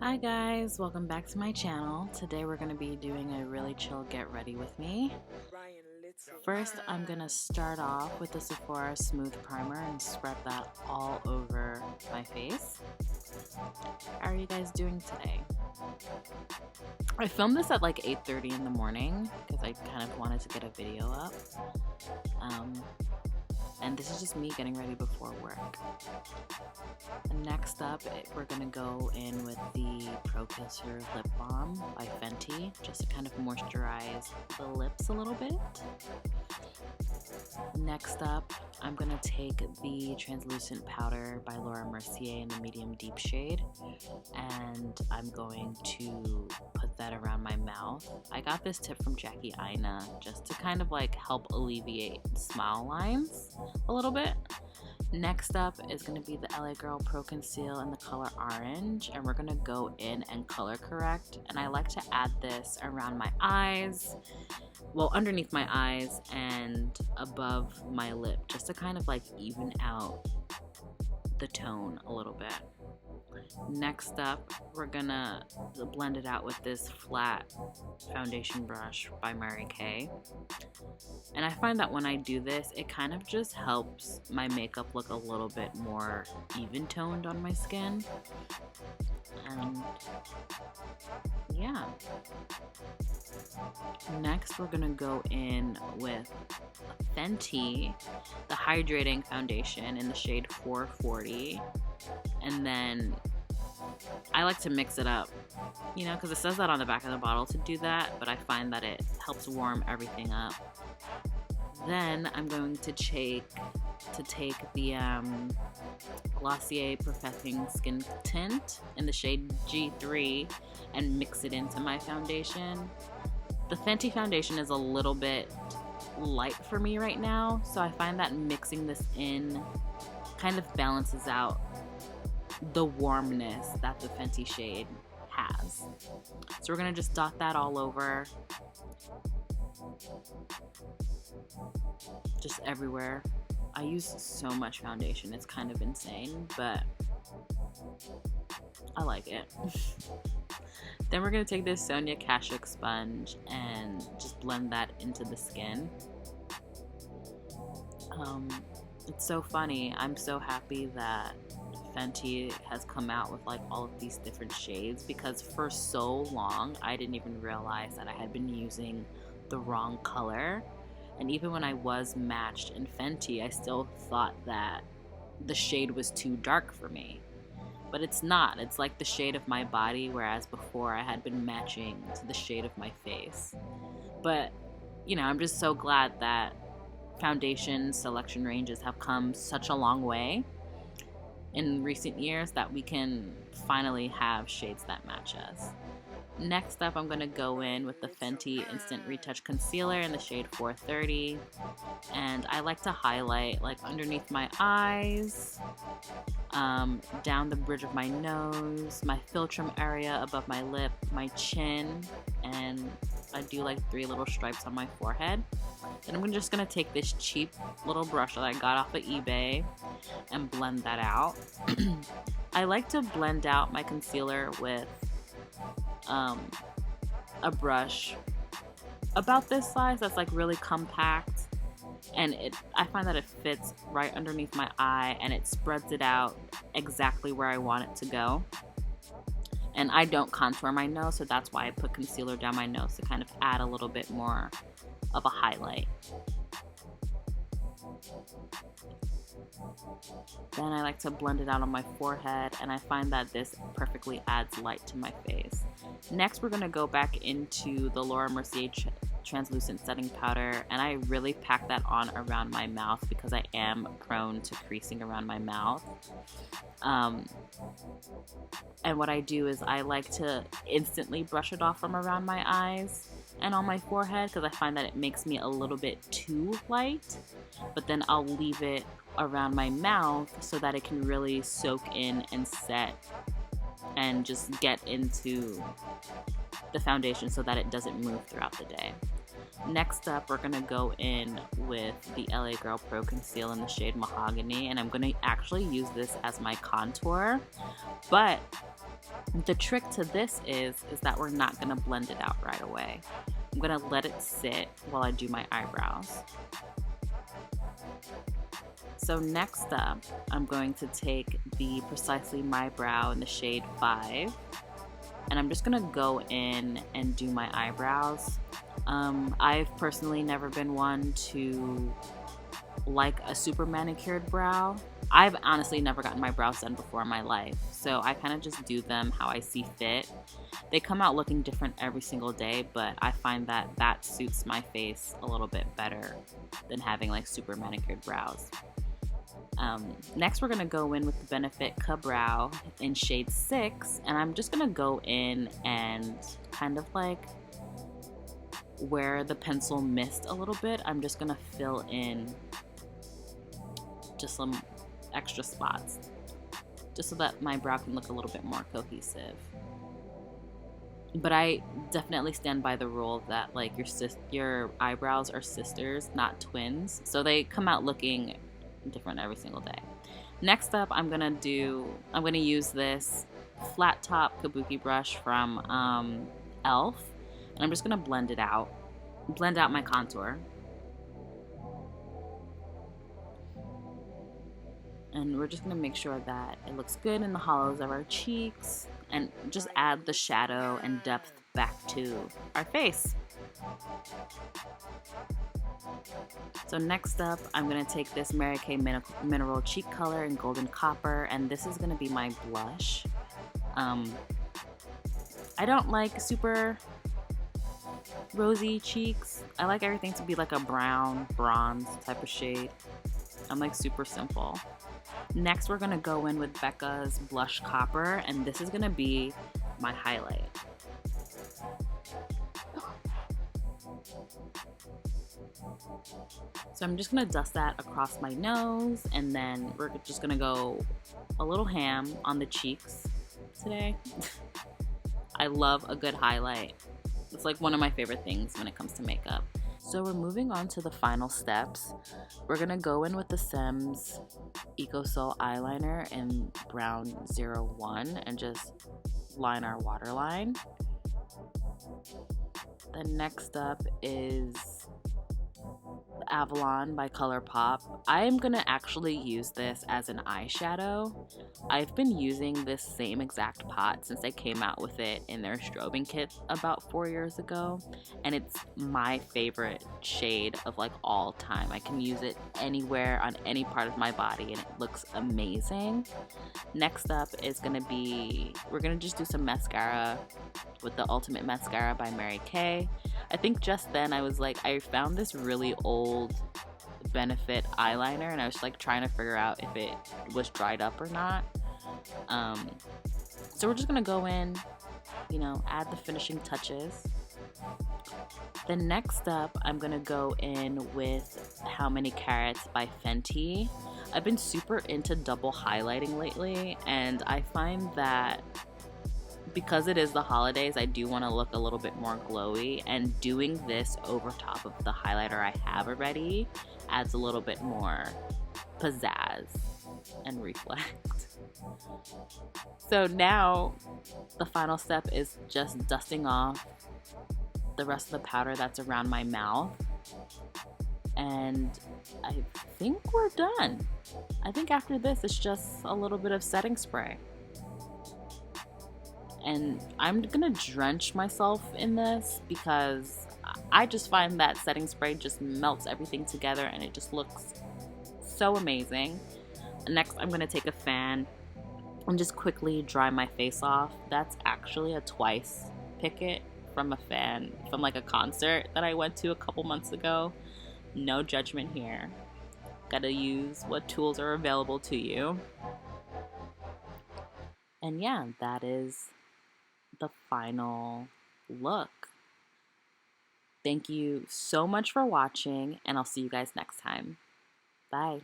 Hi guys, welcome back to my channel. Today we're going to be doing a really chill get ready with me. First, I'm going to start off with the Sephora Smooth Primer and spread that all over my face. How are you guys doing today? I filmed this at like 8:30 in the morning because I kind of wanted to get a video up. And this is just me getting ready before work. Next up, we're going to go in with the Pro Kisser Lip Balm by Fenty, just to kind of moisturize the lips a little bit. Next up, I'm going to take the Translucent Powder by Mercier in the medium deep shade, and I'm going to put that around my mouth. I got this tip from Jackie Aina just to kind of like help alleviate smile lines a little bit. Next up is going to be the LA Girl Pro Conceal in the color Orange, and we're going to go in and color correct, and I like to add this around my eyes, well, underneath my eyes and above my lip, just to kind of like even out the tone a little bit. Next up, we're gonna blend it out with this flat foundation brush by Mary Kay. And I find that when I do this, it kind of just helps my makeup look a little bit more even toned on my skin. And yeah. Next, we're gonna go in with Fenty, the Hydrating foundation in the shade 440. And then I like to mix it up, you know, because it says that on the back of the bottle to do that, but I find that it helps warm everything up. Then I'm going to take the Glossier Perfecting Skin Tint in the shade G3 and mix it into my foundation. The Fenty foundation is a little bit light for me right now, so I find that mixing this in kind of balances out the warmness that the Fenty shade has. So we're gonna just dot that all over, just everywhere. I use so much foundation, it's kind of insane, but I like it. Then we're gonna take this Sonia Kashuk sponge and just blend that into the skin. It's so funny. I'm so happy that Fenty has come out with like all of these different shades, because for so long I didn't even realize that I had been using the wrong color. And even when I was matched in Fenty, I still thought that the shade was too dark for me. But it's not. It's like the shade of my body, whereas before I had been matching to the shade of my face. But, you know, I'm just so glad that foundation selection ranges have come such a long way in recent years that we can finally have shades that match us. Next up, I'm going to go in with the Fenty Instant Retouch Concealer in the shade 430. And I like to highlight like underneath my eyes, down the bridge of my nose, my Filt'r area above my lip, my chin, and I do like 3 little stripes on my forehead. And I'm just going to take this cheap little brush that I got off of eBay and blend that out. I like to blend out my concealer with a brush about this size that's like really compact, and I find that it fits right underneath my eye and it spreads it out exactly where I want it to go. And I don't contour my nose, so that's why I put concealer down my nose to kind of add a little bit more of a highlight. Then I like to blend it out on my forehead, and I find that this perfectly adds light to my face. Next, we're going to go back into the Mercier translucent setting powder, and I really pack that on around my mouth because I am prone to creasing around my mouth. And what I do is I like to instantly brush it off from around my eyes and on my forehead, because I find that it makes me a little bit too light, but then I'll leave it around my mouth so that it can really soak in and set and just get into the foundation so that it doesn't move throughout the day. Next up, we're gonna go in with the LA Girl Pro Conceal in the shade Mahogany, and I'm gonna actually use this as my contour. But the trick to this is that we're not gonna blend it out right away. I'm gonna let it sit while I do my eyebrows. So next up, I'm going to take the Precisely My Brow in the shade 5, and I'm just gonna go in and do my eyebrows. I've personally never been one to like a super manicured brow. I've honestly never gotten my brows done before in my life, so I kind of just do them how I see fit. They come out looking different every single day, but I find that that suits my face a little bit better than having like super manicured brows. Next, we're gonna go in with the Benefit Ka-Brow in shade 6, and I'm just gonna go in and kind of like where the pencil missed a little bit, I'm just gonna fill in just some extra spots, just so that my brow can look a little bit more cohesive. But I definitely stand by the rule that like your eyebrows are sisters, not twins, so they come out looking different every single day. Next up, I'm gonna use this flat top kabuki brush from ELF, and I'm just gonna blend out my contour. And we're just gonna make sure that it looks good in the hollows of our cheeks and just add the shadow and depth back to our face. So next up, I'm gonna take this Mary Kay Mineral Cheek Color in Golden Copper, and this is gonna be my blush. I don't like super rosy cheeks. I like everything to be like a brown, bronze type of shade. I'm like super simple. Next, we're gonna go in with Becca's Blush Copper, and this is gonna be my highlight. So I'm just gonna dust that across my nose, and then we're just gonna go a little ham on the cheeks today. I love a good highlight. It's like one of my favorite things when it comes to makeup. So we're moving on to the final steps. We're gonna go in with the Saem's Eco Soul eyeliner in Brown 01 and just line our waterline. Then next up is the Avalon by Colourpop. I'm gonna actually use this as an eyeshadow. I've been using this same exact pot since they came out with it in their strobing kit about 4 years ago, and it's my favorite shade of like all time. I can use it anywhere on any part of my body and it looks amazing. Next up is we're gonna just do some mascara with the Ultimate Mascara by Mary Kay. I think just then I was like, I found this really old Benefit eyeliner and I was like trying to figure out if it was dried up or not. So we're just gonna go in, add the finishing touches. Then next up, I'm gonna go in with How Many Carats by Fenty. I've been super into double highlighting lately, and I find that because it is the holidays, I do want to look a little bit more glowy, and doing this over top of the highlighter I have already adds a little bit more pizzazz and reflect. So now the final step is just dusting off the rest of the powder that's around my mouth, and I think we're done. I think after this it's just a little bit of setting spray. And I'm gonna drench myself in this because I just find that setting spray just melts everything together and it just looks so amazing. Next, I'm gonna take a fan and just quickly dry my face off. That's actually a twice picket from a fan from like a concert that I went to a couple months ago. No judgment here. Gotta use what tools are available to you. And yeah, that is the final look. Thank you so much for watching, and I'll see you guys next time. Bye.